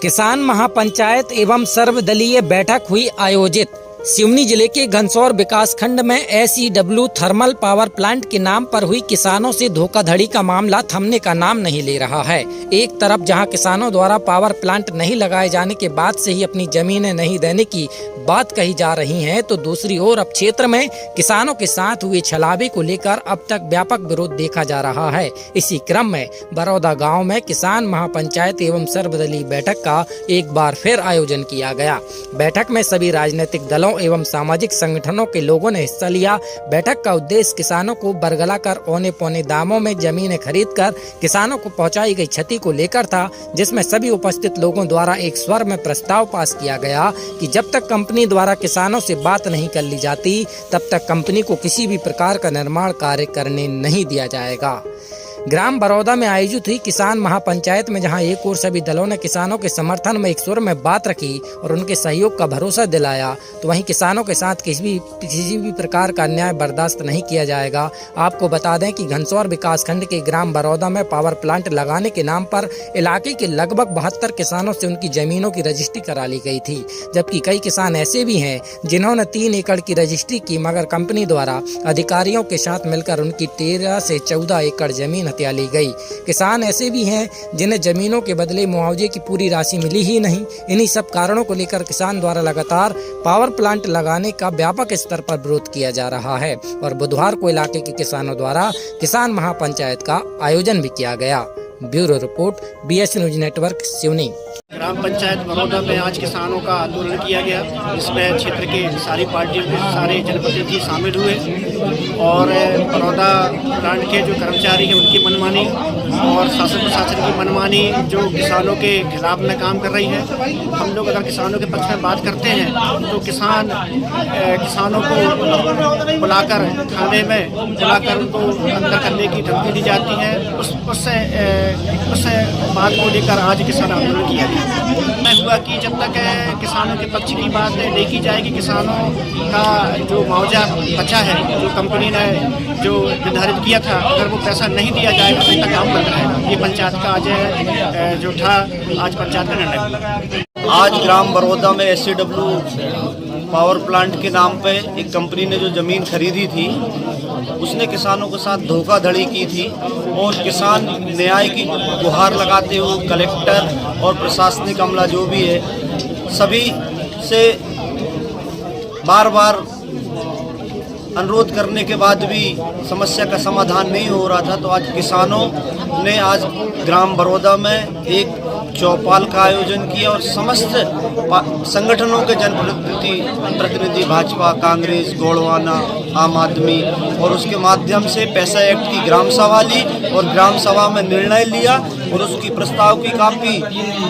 किसान महापंचायत एवं सर्वदलीय बैठक हुई आयोजित। सिवनी जिले के घनसौर विकास खंड में SEW थर्मल पावर प्लांट के नाम पर हुई किसानों से धोखाधड़ी का मामला थमने का नाम नहीं ले रहा है। एक तरफ जहां किसानों द्वारा पावर प्लांट नहीं लगाए जाने के बाद से ही अपनी जमीनें नहीं देने की बात कही जा रही है, तो दूसरी ओर अब क्षेत्र में किसानों के साथ हुए छलावे को लेकर अब तक व्यापक विरोध देखा जा रहा है। इसी क्रम में बरौदा गाँव में किसान महापंचायत एवं सर्वदलीय बैठक का एक बार फिर आयोजन किया गया। बैठक में सभी राजनीतिक दलों एवं सामाजिक संगठनों के लोगों ने हिस्सा लिया। बैठक का उद्देश्य किसानों को बरगला कर औने पौने दामों में जमीनें खरीदकर किसानों को पहुंचाई गई क्षति को लेकर था, जिसमें सभी उपस्थित लोगों द्वारा एक स्वर में प्रस्ताव पास किया गया कि जब तक कंपनी द्वारा किसानों से बात नहीं कर ली जाती, तब तक कंपनी को किसी भी प्रकार का निर्माण कार्य करने नहीं दिया जाएगा। ग्राम बरौदा में आयोजित हुई किसान महापंचायत में जहां एक ओर सभी दलों ने किसानों के समर्थन में एक सुर में बात रखी और उनके सहयोग का भरोसा दिलाया, तो वहीं किसानों के साथ किसी भी प्रकार का अन्याय बर्दाश्त नहीं किया जाएगा। आपको बता दें कि घनसौर विकासखंड के ग्राम बरौदा में पावर प्लांट लगाने के नाम पर इलाके के लगभग 72 किसानों से उनकी जमीनों की रजिस्ट्री करा ली गई थी, जबकि कई किसान ऐसे भी हैं जिन्होंने 3 एकड़ की रजिस्ट्री की, मगर कंपनी द्वारा अधिकारियों के साथ मिलकर उनकी 13 से 14 एकड़ जमीन हत्या ली गई। किसान ऐसे भी हैं जिन्हें जमीनों के बदले मुआवजे की पूरी राशि मिली ही नहीं। इन्हीं सब कारणों को लेकर किसान द्वारा लगातार पावर प्लांट लगाने का व्यापक स्तर पर विरोध किया जा रहा है और बुधवार को इलाके के किसानों द्वारा किसान महापंचायत का आयोजन भी किया गया। Bureau report, BS news network, Seoni. ग्राम पंचायत बरौदा में आज किसानों का आंदोलन किया गया। इसमें क्षेत्र के सारी पार्टियों के सारे जनप्रतिनिधि शामिल हुए और बरौदा प्लांट के जो कर्मचारी हैं उनकी मनमानी और शासन प्रशासन की मनमानी जो किसानों के खिलाफ में काम कर रही है। हम लोग अगर किसानों के पक्ष में बात करते हैं तो किसानों को बुलाकर थाने में बुलाकर उनको अंदर करने की धमकी दी जाती है। उस बात को लेकर आज किसान आंदोलन किया गया। मैं हुआ कि जब तक किसानों के पक्ष की बात नहीं की जाएगी, किसानों का जो मुआवजा बचा है, जो कंपनी ने जो निर्धारित किया था, अगर वो पैसा नहीं दिया जाएगा तब तक काम बंद रहेगा। ये पंचायत का आज जो था आज पंचायत का निर्णय। आज ग्राम बरौदा में SEW पावर प्लांट के नाम पे एक कंपनी ने जो ज़मीन खरीदी थी, उसने किसानों के साथ धोखाधड़ी की थी और किसान न्याय की गुहार लगाते हुए कलेक्टर और प्रशासनिक अमला जो भी है सभी से बार बार अनुरोध करने के बाद भी समस्या का समाधान नहीं हो रहा था। तो आज किसानों ने आज ग्राम बरौदा में एक चौपाल का आयोजन किया और समस्त संगठनों के जनप्रतिनिधि भाजपा, कांग्रेस, गोड़वाना, आम आदमी और उसके माध्यम से पैसा एक्ट की ग्राम सभा ली और ग्राम सभा में निर्णय लिया और उसकी प्रस्ताव की काफ़ी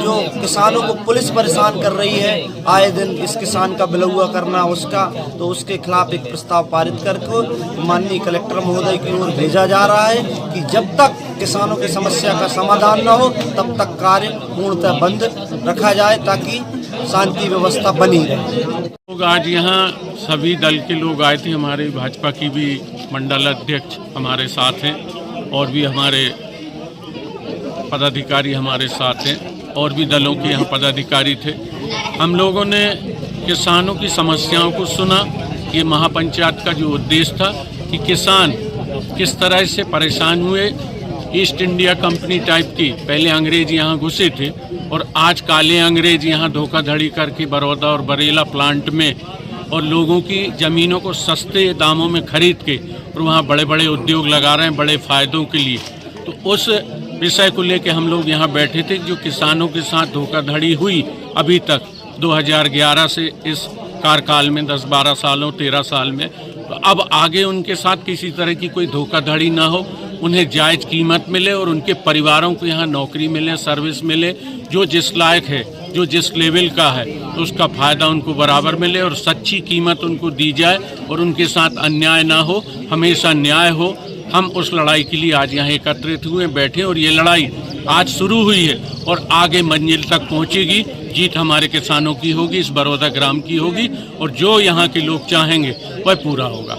जो किसानों को पुलिस परेशान कर रही है, आए दिन इस किसान का बिलौआ करना उसका, तो उसके खिलाफ एक प्रस्ताव पारित करके माननीय कलेक्टर महोदय की ओर भेजा जा रहा है कि जब तक किसानों की समस्या का समाधान न हो तब तक कार्य पूर्णतः बंद रखा जाए ताकि शांति व्यवस्था बनी रहे। लोग आज यहाँ सभी दल के लोग आए थे। हमारे भाजपा की भी मंडल अध्यक्ष हमारे साथ हैं और भी हमारे पदाधिकारी हमारे साथ हैं और भी दलों के यहाँ पदाधिकारी थे। हम लोगों ने किसानों की समस्याओं को सुना। ये महापंचायत का जो उद्देश्य था कि किसान किस तरह से परेशान हुए। ईस्ट इंडिया कंपनी टाइप की पहले अंग्रेज यहाँ घुसे थे और आज काले अंग्रेज यहाँ धोखाधड़ी करके बरौदा और बरेला प्लांट में और लोगों की ज़मीनों को सस्ते दामों में खरीद के और वहाँ बड़े बड़े उद्योग लगा रहे हैं बड़े फ़ायदों के लिए। तो उस विषय को लेकर हम लोग यहाँ बैठे थे। जो किसानों के साथ धोखाधड़ी हुई अभी तक 2011 से इस कार्यकाल में 10-12 सालों 13 साल में, तो अब आगे उनके साथ किसी तरह की कोई धोखाधड़ी ना हो, उन्हें जायज़ कीमत मिले और उनके परिवारों को यहाँ नौकरी मिले, सर्विस मिले, जो जिस लायक है, जो जिस लेवल का है, तो उसका फ़ायदा उनको बराबर मिले और सच्ची कीमत उनको दी जाए और उनके साथ अन्याय ना हो, हमेशा न्याय हो। हम उस लड़ाई के लिए आज यहाँ एकत्रित हुए बैठे और ये लड़ाई आज शुरू हुई है और आगे मंजिल तक पहुँचेगी। जीत हमारे किसानों की होगी, इस बरौदा ग्राम की होगी और जो यहाँ के लोग चाहेंगे वह पूरा होगा।